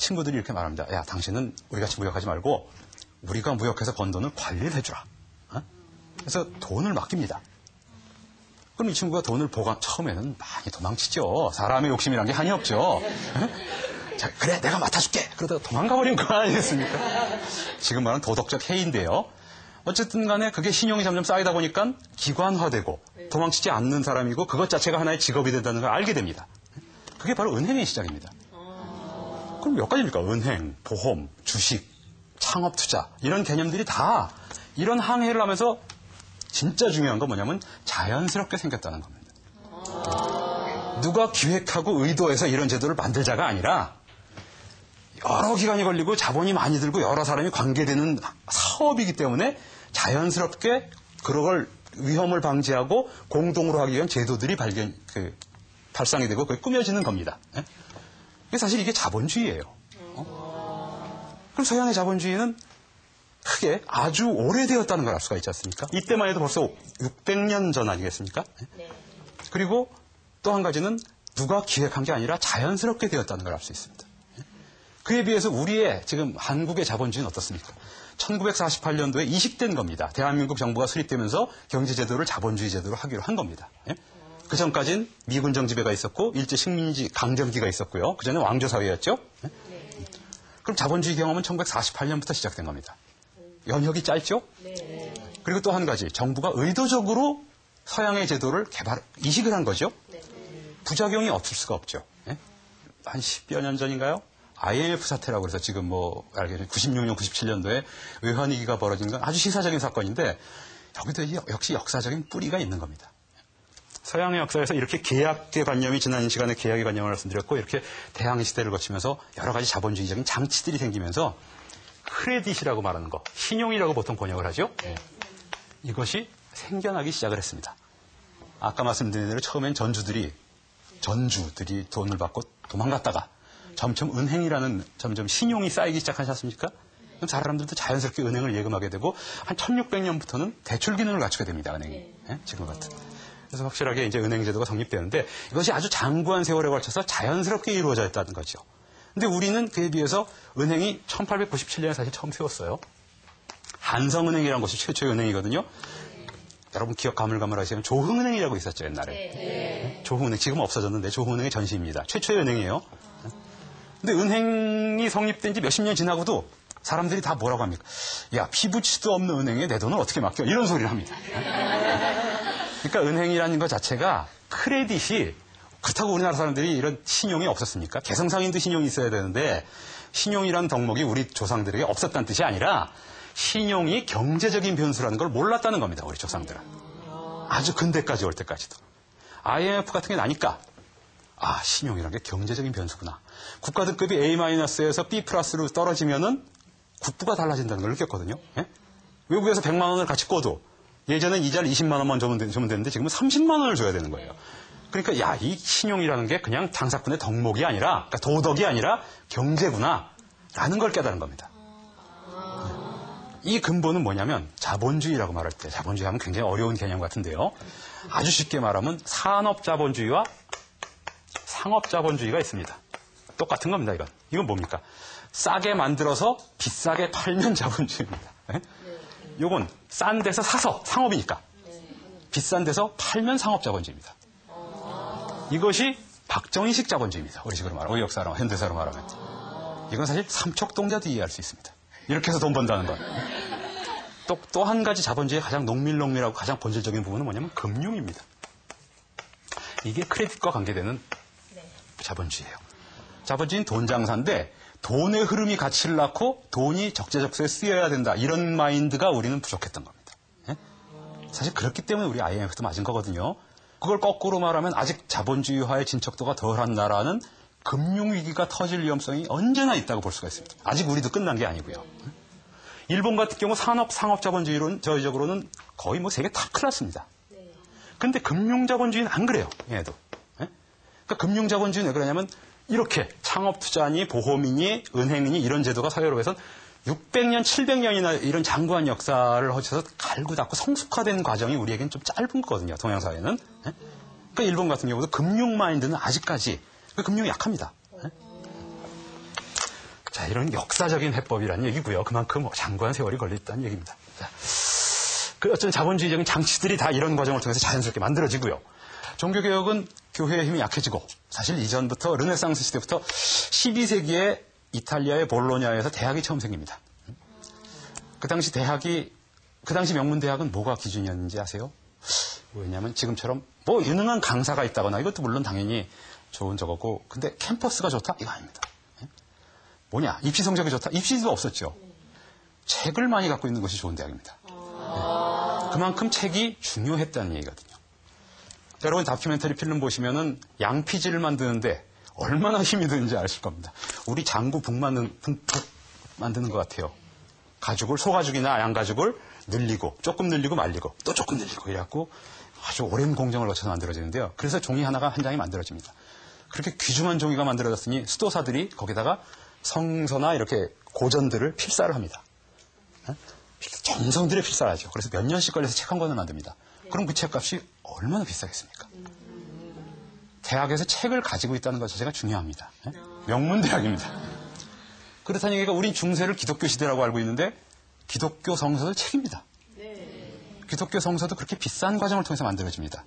친구들이 이렇게 말합니다. 야, 당신은 우리같이 무역하지 말고 우리가 무역해서 번 돈을 관리를 해주라. 어? 그래서 돈을 맡깁니다. 그럼 이 친구가 돈을 처음에는 많이 도망치죠. 사람의 욕심이란 게 한이 없죠. 어? 자, 그래, 내가 맡아줄게. 그러다가 도망가버린 거 아니겠습니까? 지금 말하는 도덕적 해인데요. 어쨌든 간에 그게 신용이 점점 쌓이다 보니까 기관화되고 도망치지 않는 사람이고 그것 자체가 하나의 직업이 된다는 걸 알게 됩니다. 그게 바로 은행의 시작입니다. 그럼 몇 가지입니까? 은행, 보험, 주식, 창업 투자 이런 개념들이 다 이런 항해를 하면서 진짜 중요한 건 뭐냐면 자연스럽게 생겼다는 겁니다. 누가 기획하고 의도해서 이런 제도를 만들자가 아니라 여러 기간이 걸리고 자본이 많이 들고 여러 사람이 관계되는 사업이기 때문에 자연스럽게 그걸 위험을 방지하고 공동으로 하기 위한 제도들이 발상이 되고 그게 꾸며지는 겁니다. 사실 이게 자본주의예요. 그럼 서양의 자본주의는 크게 아주 오래되었다는 걸 알 수가 있지 않습니까? 이때만 해도 벌써 600년 전 아니겠습니까? 네. 그리고 또 한 가지는 누가 기획한 게 아니라 자연스럽게 되었다는 걸 알 수 있습니다. 그에 비해서 우리의 지금 한국의 자본주의는 어떻습니까? 1948년도에 이식된 겁니다. 대한민국 정부가 수립되면서 경제제도를 자본주의 제도로 하기로 한 겁니다. 그 전까지는 미군정 지배가 있었고 일제 식민지 강점기가 있었고요. 그 전에 왕조사회였죠. 그럼 자본주의 경험은 1948년부터 시작된 겁니다. 연혁이 짧죠? 그리고 또 한 가지, 정부가 의도적으로 서양의 제도를 이식을 한 거죠. 부작용이 없을 수가 없죠. 한 10여 년 전인가요? IMF 사태라고 해서 지금 알게 96년, 97년도에 외환위기가 벌어진 건 아주 시사적인 사건인데 여기도 역시 역사적인 뿌리가 있는 겁니다. 서양의 역사에서 이렇게 계약의 관념이 지난 시간에 계약의 관념을 말씀드렸고 이렇게 대항해 시대를 거치면서 여러 가지 자본주의적인 장치들이 생기면서 크레딧이라고 말하는 거, 신용이라고 보통 번역을 하죠. 이것이 생겨나기 시작을 했습니다. 아까 말씀드린 대로 처음엔 전주들이 돈을 받고 도망갔다가 점점 은행이라는 점점 신용이 쌓이기 시작하지 않습니까? 그럼 사람들도 자연스럽게 은행을 예금하게 되고 한 1600년부터는 대출 기능을 갖추게 됩니다. 은행이. 지금 같은. 그래서 확실하게 이제 은행 제도가 성립되는데 이것이 아주 장구한 세월에 걸쳐서 자연스럽게 이루어져 있다는 거죠. 근데 우리는 그에 비해서 은행이 1897년에 사실 처음 세웠어요. 한성은행이라는 곳이 최초의 은행이거든요. 여러분 기억 가물가물하시면 조흥은행이라고 있었죠, 옛날에. 조흥은행, 지금 없어졌는데 조흥은행의 전시입니다. 최초의 은행이에요. 근데 은행이 성립된 지 몇십 년 지나고도 사람들이 다 뭐라고 합니까? 야, 피부치도 없는 은행에 내 돈을 어떻게 맡겨? 이런 소리를 합니다. 그러니까 은행이라는 것 자체가 크레딧이 그렇다고 우리나라 사람들이 이런 신용이 없었습니까? 개성상인도 신용이 있어야 되는데 신용이란 덕목이 우리 조상들에게 없었다는 뜻이 아니라 신용이 경제적인 변수라는 걸 몰랐다는 겁니다. 우리 조상들은. 아주 근대까지 올 때까지도. IMF 같은 게 나니까 신용이라는 게 경제적인 변수구나. 국가 등급이 A-에서 B+로 떨어지면은 국부가 달라진다는 걸 느꼈거든요. 외국에서 100만 원을 같이 꿔도 예전엔 이자를 20만 원만 주면 되는데 지금은 30만 원을 줘야 되는 거예요. 그러니까 이 신용이라는 게 그냥 장사꾼의 덕목이 아니라 그러니까 도덕이 아니라 경제구나 라는 걸 깨달은 겁니다. 이 근본은 뭐냐면 자본주의라고 말할 때 자본주의 하면 굉장히 어려운 개념 같은데요. 아주 쉽게 말하면 산업자본주의와 상업자본주의가 있습니다. 똑같은 겁니다. 이건 뭡니까? 싸게 만들어서 비싸게 팔면 자본주의입니다. 요건 싼 데서 사서 상업이니까 비싼 데서 팔면 상업자본주의입니다. 이것이 박정희식 자본주의입니다. 우리식으로 말하면, 우리 역사로, 현대사로 말하면. 이건 사실 삼척동자도 이해할 수 있습니다. 이렇게 해서 돈 번다는 건. 또 한 가지 자본주의의 가장 농밀하고 가장 본질적인 부분은 뭐냐면 금융입니다. 이게 크레딧과 관계되는 자본주의예요. 자본주의는 돈 장사인데 돈의 흐름이 가치를 낳고 돈이 적재적소에 쓰여야 된다. 이런 마인드가 우리는 부족했던 겁니다. 사실 그렇기 때문에 우리 IMF도 맞은 거거든요. 그걸 거꾸로 말하면 아직 자본주의화의 진척도가 덜한 나라는 금융위기가 터질 위험성이 언제나 있다고 볼 수가 있습니다. 아직 우리도 끝난 게 아니고요. 일본 같은 경우 상업자본주의로는 저희적으로는 거의 세계 탑 클래스입니다. 근데 금융자본주의는 안 그래요. 얘도. 그러니까 금융자본주의는 왜 그러냐면 이렇게 창업투자니 보험이니 은행이니 이런 제도가 사회로에선 600년, 700년이나 이런 장구한 역사를 거쳐서 갈고 닦고 성숙화된 과정이 우리에겐 좀 짧은 거거든요. 동양사회는. 그러니까 일본 같은 경우도 금융 마인드는 아직까지 금융이 약합니다. 자, 이런 역사적인 해법이라는 얘기고요. 그만큼 장구한 세월이 걸렸다는 얘기입니다. 자, 그 어떤 자본주의적인 장치들이 다 이런 과정을 통해서 자연스럽게 만들어지고요. 종교개혁은 교회의 힘이 약해지고 사실 이전부터 르네상스 시대부터 12세기에 이탈리아의 볼로냐에서 대학이 처음 생깁니다. 그 당시 명문 대학은 뭐가 기준이었는지 아세요? 왜냐하면 지금처럼 뭐 유능한 강사가 있다거나 이것도 물론 당연히 좋은 저거고 근데 캠퍼스가 좋다? 이거 아닙니다. 뭐냐? 입시 성적이 좋다? 입시도 없었죠. 책을 많이 갖고 있는 것이 좋은 대학입니다. 그만큼 책이 중요했다는 얘기거든요. 여러분 다큐멘터리 필름 보시면은 양피지를 만드는데 얼마나 힘이 드는지 아실 겁니다. 우리 장구 북 만드는 것 같아요. 가죽을 소가죽이나 양가죽을 늘리고 조금 늘리고 말리고 또 조금 늘리고 이래갖고 아주 오랜 공정을 거쳐서 만들어지는데요. 그래서 종이 하나가 한 장이 만들어집니다. 그렇게 귀중한 종이가 만들어졌으니 수도사들이 거기다가 성서나 이렇게 고전들을 필사를 합니다. 정성들의 필사를 하죠. 그래서 몇 년씩 걸려서 책 한 권을 만듭니다. 그럼 그 책값이 얼마나 비싸겠습니까? 대학에서 책을 가지고 있다는 것 자체가 중요합니다. 명문대학입니다. 그렇다는 얘기가 우린 중세를 기독교 시대라고 알고 있는데 기독교 성서도 책입니다. 기독교 성서도 그렇게 비싼 과정을 통해서 만들어집니다.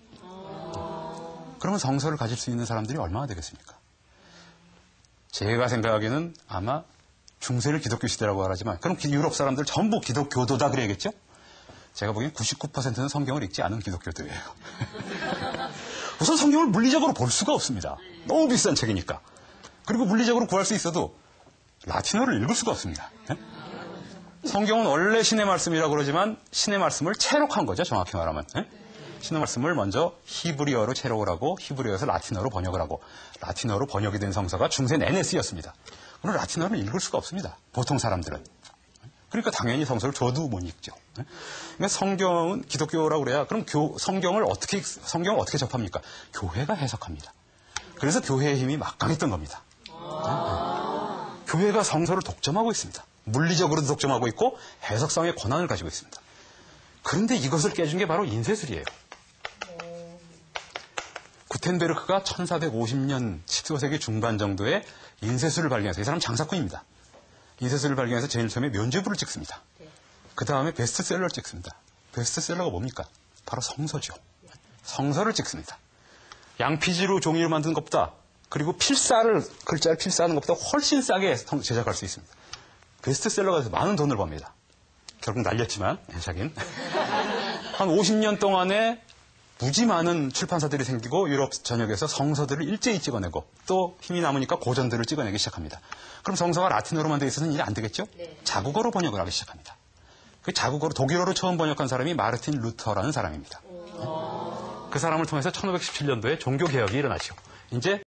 그러면 성서를 가질 수 있는 사람들이 얼마나 되겠습니까? 제가 생각하기에는 아마 중세를 기독교 시대라고 하지만 그럼 유럽 사람들 전부 기독교도다 그래야겠죠? 제가 보기엔 99%는 성경을 읽지 않은 기독교도예요. 우선 성경을 물리적으로 볼 수가 없습니다. 너무 비싼 책이니까. 그리고 물리적으로 구할 수 있어도 라틴어를 읽을 수가 없습니다. 성경은 원래 신의 말씀이라고 그러지만 신의 말씀을 채록한 거죠. 정확히 말하면. 신의 말씀을 먼저 히브리어로 채록을 하고 히브리어에서 라틴어로 번역을 하고 라틴어로 번역이 된 성서가 중세 내내 쓰였습니다. 그럼 라틴어를 읽을 수가 없습니다. 보통 사람들은. 그러니까 당연히 성서를 줘도 못 읽죠. 그러니까 성경은 기독교라고 그래야 그럼 성경을 어떻게 접합니까? 교회가 해석합니다. 그래서 교회의 힘이 막강했던 겁니다. 교회가 성서를 독점하고 있습니다. 물리적으로도 독점하고 있고 해석상의 권한을 가지고 있습니다. 그런데 이것을 깨준 게 바로 인쇄술이에요. 구텐베르크가 1450년 15세기 중반 정도에 인쇄술을 발견해서 이 사람 장사꾼입니다. 인쇄술을 발견해서 제일 처음에 면죄부를 찍습니다. 그 다음에 베스트셀러를 찍습니다. 베스트셀러가 뭡니까? 바로 성서죠. 성서를 찍습니다. 양피지로 종이를 만드는 것보다 그리고 글자를 필사하는 것보다 훨씬 싸게 제작할 수 있습니다. 베스트셀러가 돼서 많은 돈을 법니다. 결국 날렸지만 자긴 한 50년 동안에 무지 많은 출판사들이 생기고 유럽 전역에서 성서들을 일제히 찍어내고 또 힘이 남으니까 고전들을 찍어내기 시작합니다. 그럼 성서가 라틴어로만 되어 있어서는 일이 안 되겠죠? 자국어로 번역을 하기 시작합니다. 그 자국어로 독일어로 처음 번역한 사람이 마르틴 루터라는 사람입니다. 그 사람을 통해서 1517년도에 종교개혁이 일어나죠. 이제